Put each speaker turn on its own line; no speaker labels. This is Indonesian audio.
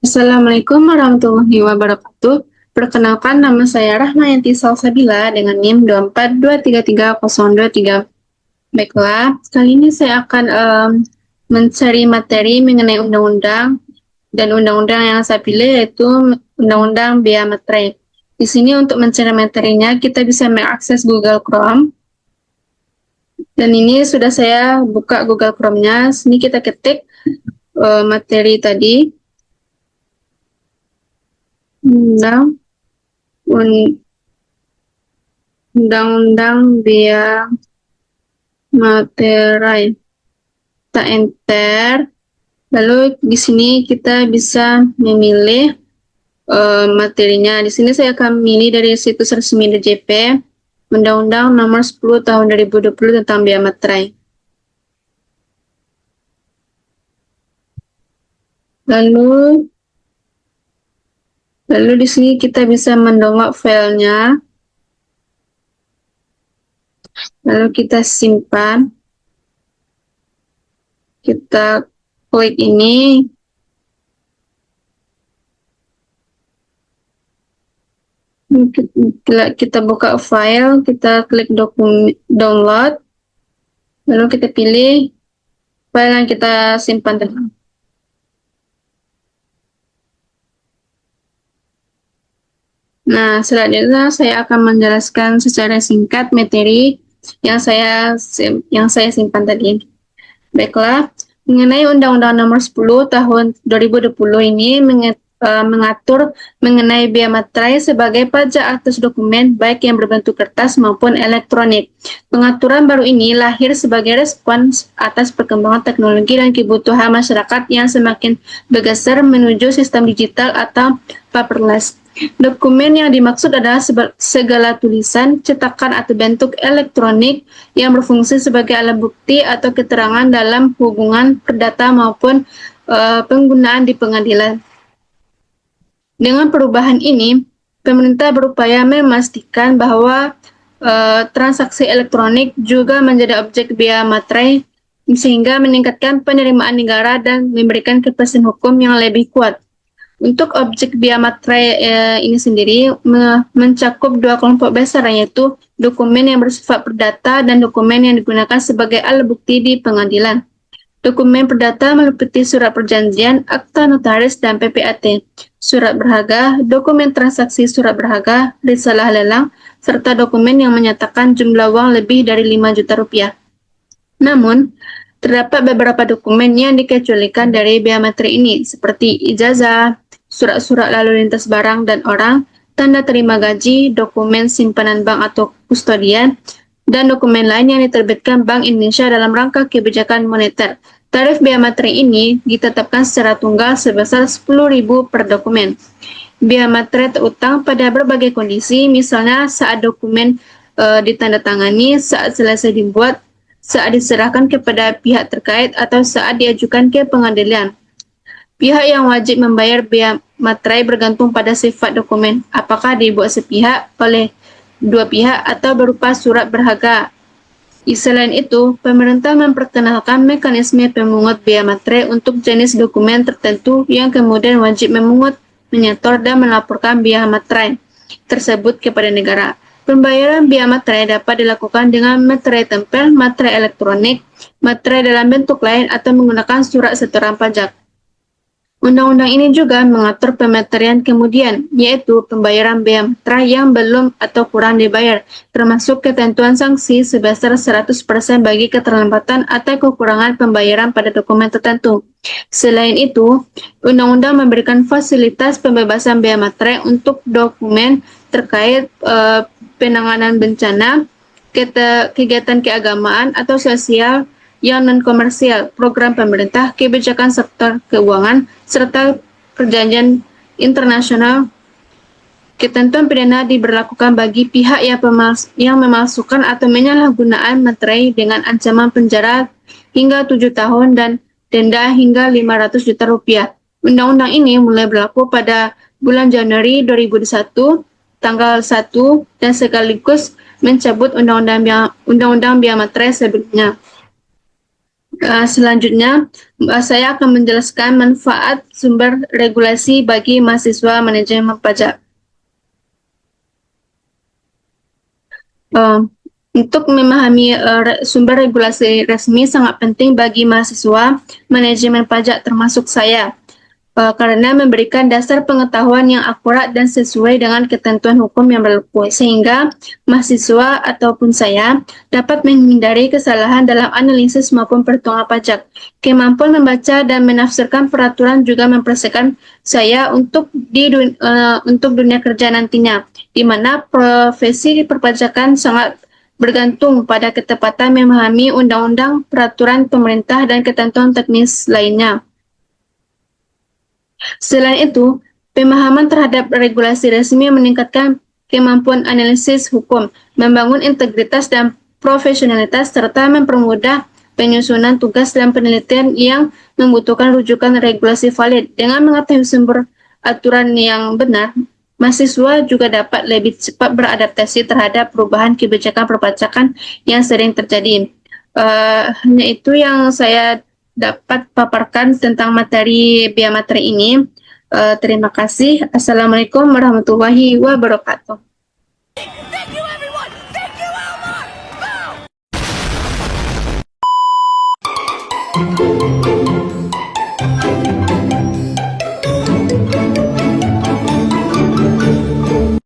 Assalamualaikum warahmatullahi wabarakatuh. Perkenalkan, nama saya Rahmayanti Salsabila dengan NIM 242330023. Baiklah, kali ini saya akan mencari materi mengenai undang-undang, dan undang-undang yang saya pilih yaitu Undang-Undang Bea Materai. Di sini untuk mencari materinya kita bisa mengakses Google Chrome. Dan ini sudah saya buka Google Chrome-nya. Sini kita ketik materi tadi. Undang-Undang Bea Materai. Kita enter. Lalu di sini kita bisa memilih materinya. Di sini saya akan memilih dari situs resmi DJP, Undang-Undang Nomor 10 Tahun 2020 tentang Bea Materai. Lalu di sini kita bisa mendownload filenya. Lalu kita simpan. Kita klik ini. Kita buka file, kita klik download. Lalu kita pilih file yang kita simpan tadi. Nah, selanjutnya saya akan menjelaskan secara singkat materi yang saya simpan tadi. Baiklah, mengenai Undang-Undang Nomor 10 Tahun 2020 ini mengatur mengenai bea materai sebagai pajak atas dokumen baik yang berbentuk kertas maupun elektronik. Pengaturan baru ini lahir sebagai respons atas perkembangan teknologi dan kebutuhan masyarakat yang semakin bergeser menuju sistem digital atau paperless. Dokumen yang dimaksud adalah segala tulisan, cetakan atau bentuk elektronik yang berfungsi sebagai alat bukti atau keterangan dalam hubungan perdata maupun penggunaan di pengadilan. Dengan perubahan ini, pemerintah berupaya memastikan bahwa transaksi elektronik juga menjadi objek bea materai sehingga meningkatkan penerimaan negara dan memberikan kepastian hukum yang lebih kuat. Untuk objek bea materai ini sendiri mencakup dua kelompok besar, yaitu dokumen yang bersifat perdata dan dokumen yang digunakan sebagai alat bukti di pengadilan. Dokumen perdata meliputi surat perjanjian, akta notaris, dan PPAT, surat berharga, dokumen transaksi surat berharga, risalah lelang, serta dokumen yang menyatakan jumlah uang lebih dari 5 juta rupiah. Namun, terdapat beberapa dokumen yang dikecualikan dari bea materai ini, seperti ijazah, surat-surat lalu lintas barang dan orang, tanda terima gaji, dokumen simpanan bank atau kustodian, dan dokumen lain yang diterbitkan Bank Indonesia dalam rangka kebijakan moneter. Tarif bea materai ini ditetapkan secara tunggal sebesar Rp10.000 per dokumen. Bea materai terutang pada berbagai kondisi, misalnya saat dokumen ditandatangani, saat selesai dibuat, saat diserahkan kepada pihak terkait, atau saat diajukan ke pengadilan. Pihak yang wajib membayar bea materai bergantung pada sifat dokumen, apakah dibuat sepihak oleh dua pihak atau berupa surat berharga. Selain itu, pemerintah memperkenalkan mekanisme pemungut bea materai untuk jenis dokumen tertentu yang kemudian wajib memungut, menyetor, dan melaporkan bea materai tersebut kepada negara. Pembayaran bea materai dapat dilakukan dengan materai tempel, materai elektronik, materai dalam bentuk lain, atau menggunakan surat setoran pajak. Undang-undang ini juga mengatur pematerian kemudian, yaitu pembayaran bea materai yang belum atau kurang dibayar, termasuk ketentuan sanksi sebesar 100% bagi keterlambatan atau kekurangan pembayaran pada dokumen tertentu. Selain itu, undang-undang memberikan fasilitas pembebasan bea materai untuk dokumen terkait penanganan bencana, kegiatan keagamaan atau sosial yang non-komersial, program pemerintah, kebijakan sektor keuangan, serta perjanjian internasional Ketentuan pidana diberlakukan bagi pihak yang memalsukan atau menyalahgunaan materai dengan ancaman penjara hingga 7 tahun dan denda hingga 500 juta rupiah. Undang-undang ini mulai berlaku pada bulan Januari 2021, tanggal 1, dan sekaligus mencabut Undang-Undang Bea Materai sebelumnya. Selanjutnya, saya akan menjelaskan manfaat sumber regulasi bagi mahasiswa manajemen pajak. Untuk memahami sumber regulasi resmi sangat penting bagi mahasiswa manajemen pajak termasuk saya, karena memberikan dasar pengetahuan yang akurat dan sesuai dengan ketentuan hukum yang berlaku, sehingga mahasiswa ataupun saya dapat menghindari kesalahan dalam analisis maupun perhitungan pajak. Kemampuan membaca dan menafsirkan peraturan juga mempersiapkan saya untuk dunia kerja nantinya, di mana profesi perpajakan sangat bergantung pada ketepatan memahami undang-undang, peraturan pemerintah, dan ketentuan teknis lainnya. Selain itu, pemahaman terhadap regulasi resmi meningkatkan kemampuan analisis hukum, membangun integritas dan profesionalitas, serta mempermudah penyusunan tugas dan penelitian yang membutuhkan rujukan regulasi valid. Dengan mengetahui sumber aturan yang benar, mahasiswa juga dapat lebih cepat beradaptasi terhadap perubahan kebijakan perpajakan yang sering terjadi. Hanya itu yang saya dapat paparkan tentang materi Bea Materai ini. Terima kasih. Assalamualaikum warahmatullahi wabarakatuh.
Thank you, everyone! Thank you, Elmore! Boom!